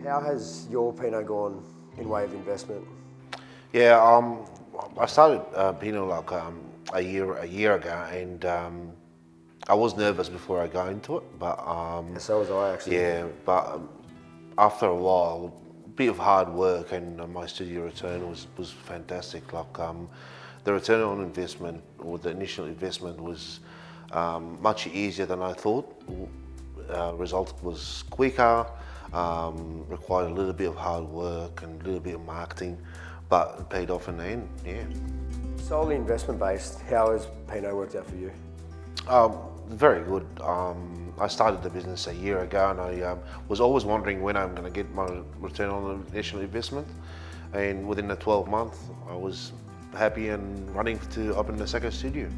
How has your Pinot gone in way of investment? Yeah, I started Pinot like a year ago, and I was nervous before I got into it, but Yeah, so was I actually. yeah, but after a while, a bit of hard work, and my studio return was fantastic. Like the return on investment or the initial investment was much easier than I thought. Result was quicker, required a little bit of hard work and a little bit of marketing, but it paid off in the end, yeah. Solely investment based, how has Pinot worked out for you? Very good. I started the business a year ago, and I was always wondering when I'm going to get my return on the initial investment. And within the 12 months, I was happy and running to open the second studio.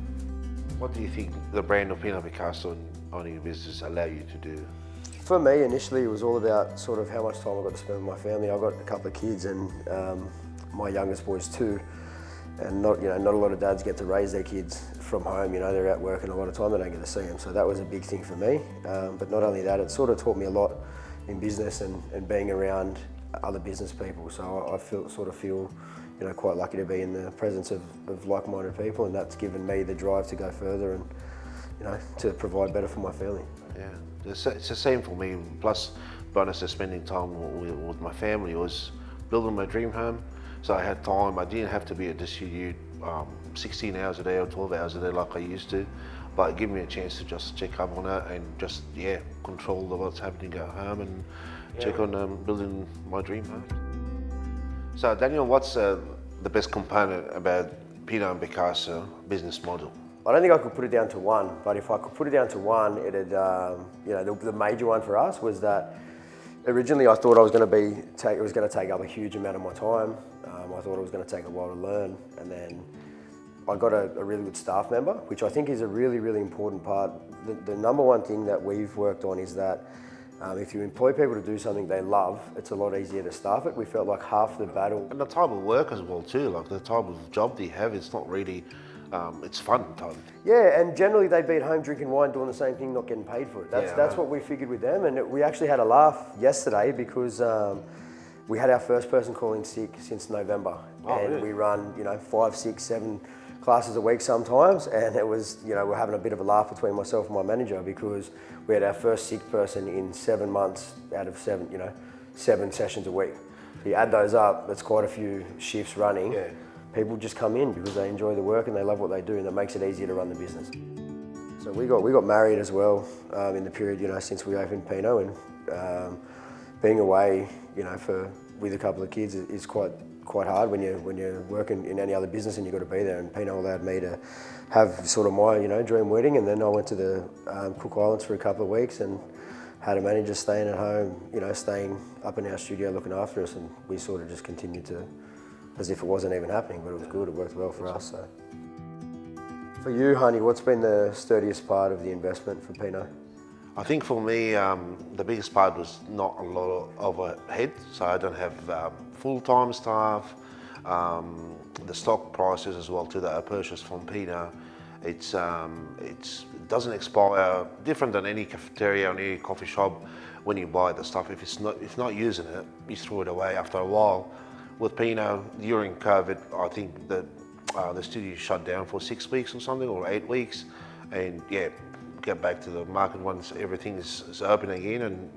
What do you think the brand of Pinot Picasso and owning a business allow you to do? For me, initially, it was all about sort of how much time I got to spend with my family. I've got a couple of kids, and my youngest boy's 2. And not a lot of dads get to raise their kids from home. They're out working a lot of time, they don't get to see them. So that was a big thing for me. But not only that, it sort of taught me a lot in business and being around other business people. So I feel quite lucky to be in the presence of like-minded people, and that's given me the drive to go further and to provide better for my family. Yeah, it's the same for me. Plus, bonus of spending time with my family was building my dream home. So I had time. I didn't have to be at the studio 16 hours a day or 12 hours a day like I used to, but it gave me a chance to just check up on it and just control what's happening at home and check on building my dream home. So Daniel, what's the best component about Pinot and Picasso business model? I don't think I could put it down to one, but if I could put it down to one, it'd the major one for us was that originally I thought it was going to take up a huge amount of my time. I thought it was going to take a while to learn, and then I got a really good staff member, which I think is a really, really important part. The number one thing that we've worked on is that if you employ people to do something they love, it's a lot easier to staff it. We felt like half the battle. And the type of work as well too, like the type of job that you have, it's not really, it's fun time. Yeah, and generally they'd be at home drinking wine, doing the same thing, not getting paid for it. That's what we figured with them, and we actually had a laugh yesterday because we had our first person calling sick since November, and really? we run 5, 6, 7 classes a week sometimes, and it was we're having a bit of a laugh between myself and my manager because we had our first sick person in 7 months out of 7 7 sessions a week. So you add those up, that's quite a few shifts running. Yeah. People just come in because they enjoy the work and they love what they do, and it makes it easier to run the business. So we got married as well in the period since we opened Pinot, and being away with a couple of kids is quite hard when you're working in any other business and you've got to be there. And Pinot allowed me to have sort of my dream wedding, and then I went to the Cook Islands for a couple of weeks and had a manager staying at home, staying up in our studio looking after us, and we sort of just continued to as if it wasn't even happening, but it was good. It worked well for us. So, for you, honey, what's been the sturdiest part of the investment for Pinot? I think for me, the biggest part was not a lot of overhead, so I don't have full-time staff. The stock prices as well too that I purchased from Pinot, it doesn't expire. Different than any cafeteria or any coffee shop. When you buy the stuff, if not using it, you throw it away after a while. With Pinot, during COVID, I think that the studio shut down for 6 weeks or something, or 8 weeks, and get back to the market once everything is open again and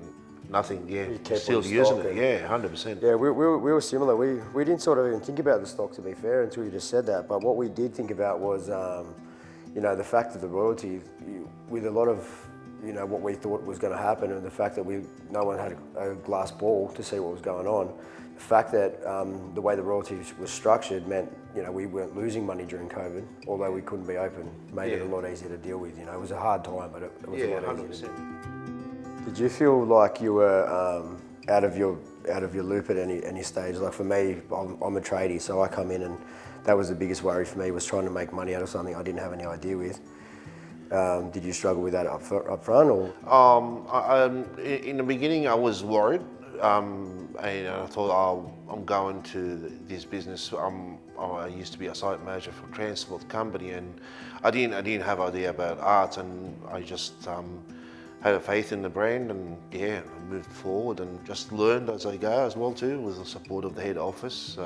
nothing, still using it, 100%. Yeah, we were similar. We didn't sort of even think about the stock, to be fair, until you just said that. But what we did think about was, the fact of the royalty, with a lot of, what we thought was going to happen, and the fact that no one had a glass ball to see what was going on. The fact that the way the royalty was structured meant, we weren't losing money during COVID, although we couldn't be open, made it a lot easier to deal with. It was a hard time, but it was a lot easier. 100%. Did you feel like you were out of your loop at any stage? Like for me, I'm a tradie, so I come in, and that was the biggest worry for me, was trying to make money out of something I didn't have any idea with. Did you struggle with that up front, or? In the beginning, I was worried. And I thought, I'm going to this business. I used to be a site manager for a transport company, and I didn't have idea about art, and I just had a faith in the brand, and yeah, moved forward and just learned as I go as well too, with the support of the head office.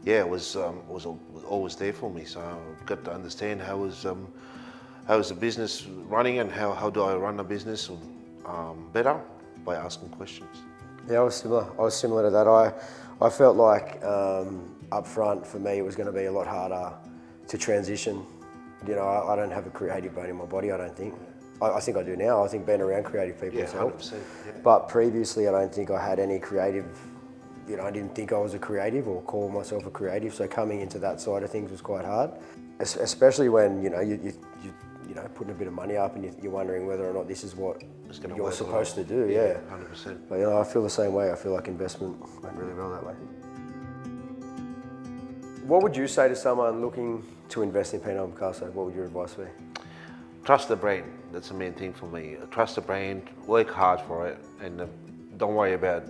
Yeah, it was always there for me. So I got to understand how is the business running, and how do I run a business better by asking questions. Yeah, I was similar. I was similar to that. I felt like up front for me it was going to be a lot harder to transition. You know, I don't have a creative bone in my body, I don't think. I think I do now. I think being around creative people has helped. 100%, yeah. But previously I don't think I had any creative, you know, I didn't think I was a creative or call myself a creative. So coming into that side of things was quite hard, especially when, you know, you know, putting a bit of money up and you're wondering whether or not this is what you're supposed to do. Yeah, 100%. But you know, I feel the same way. I feel like investment went really well that way. What would you say to someone looking to invest in Pino and Picasso? What would your advice be? Trust the brand. That's the main thing for me. Trust the brand, work hard for it, and don't worry about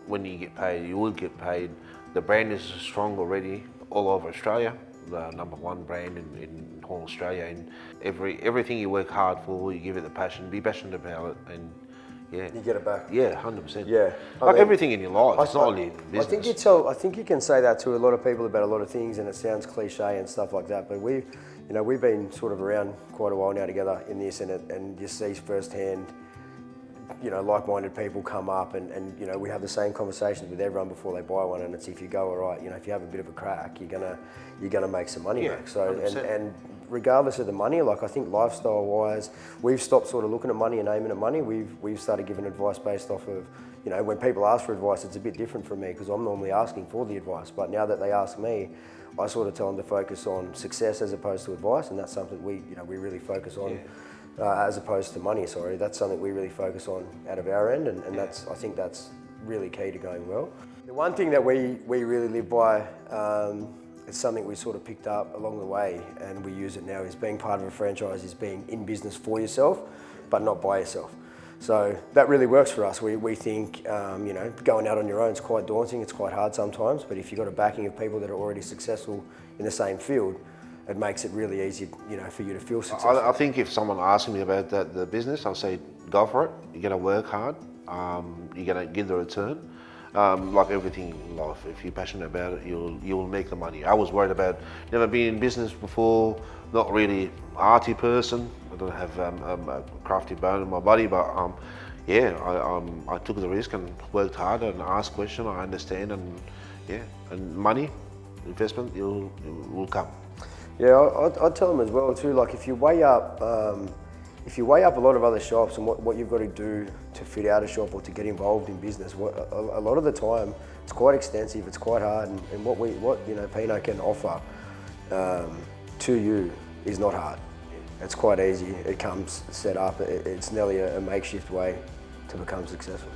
when you get paid. You will get paid. The brand is strong already all over Australia. The #1 brand in whole Australia, and everything you work hard for, you give it the passion, be passionate about it, and yeah. You get it back. Yeah, 100%. Yeah. Like everything in your life, it's not only business. I think you can say that to a lot of people about a lot of things, and it sounds cliche and stuff like that, but we've been sort of around quite a while now together in this, and you see firsthand, you know, like-minded people come up, and you know, we have the same conversations with everyone before they buy one, and it's if you go, all right, you know, if you have a bit of a crack, you're gonna make some money back. So 100%. and regardless of the money, like I think lifestyle-wise, we've stopped sort of looking at money and aiming at money. We've started giving advice based off of, you know, when people ask for advice, it's a bit different for me because I'm normally asking for the advice. But now that they ask me, I sort of tell them to focus on success as opposed to advice, and that's something we really focus on. As opposed to money, sorry. That's something we really focus on out of our end, and I think that's really key to going well. The one thing that we really live by, it's something we sort of picked up along the way, and we use it now, is being part of a franchise is being in business for yourself, but not by yourself. So that really works for us. We think, you know, going out on your own is quite daunting, it's quite hard sometimes, but if you've got a backing of people that are already successful in the same field, it makes it really easy, you know, for you to feel successful. I think if someone asks me about the business, I'll say, go for it. You're going to work hard. You're going to get the return. Like everything in life, if you're passionate about it, you'll make the money. I was worried about never being in business before, not really arty person. I don't have a crafty bone in my body, but yeah, I took the risk and worked hard and asked questions. I understand, and yeah, and money, investment, will come. Yeah, I'd tell them as well too, like if you weigh up a lot of other shops and what you've got to do to fit out a shop or to get involved in business, a lot of the time it's quite extensive, it's quite hard, and what you know, Pino can offer to you is not hard. It's quite easy, it comes set up, it's nearly a makeshift way to become successful.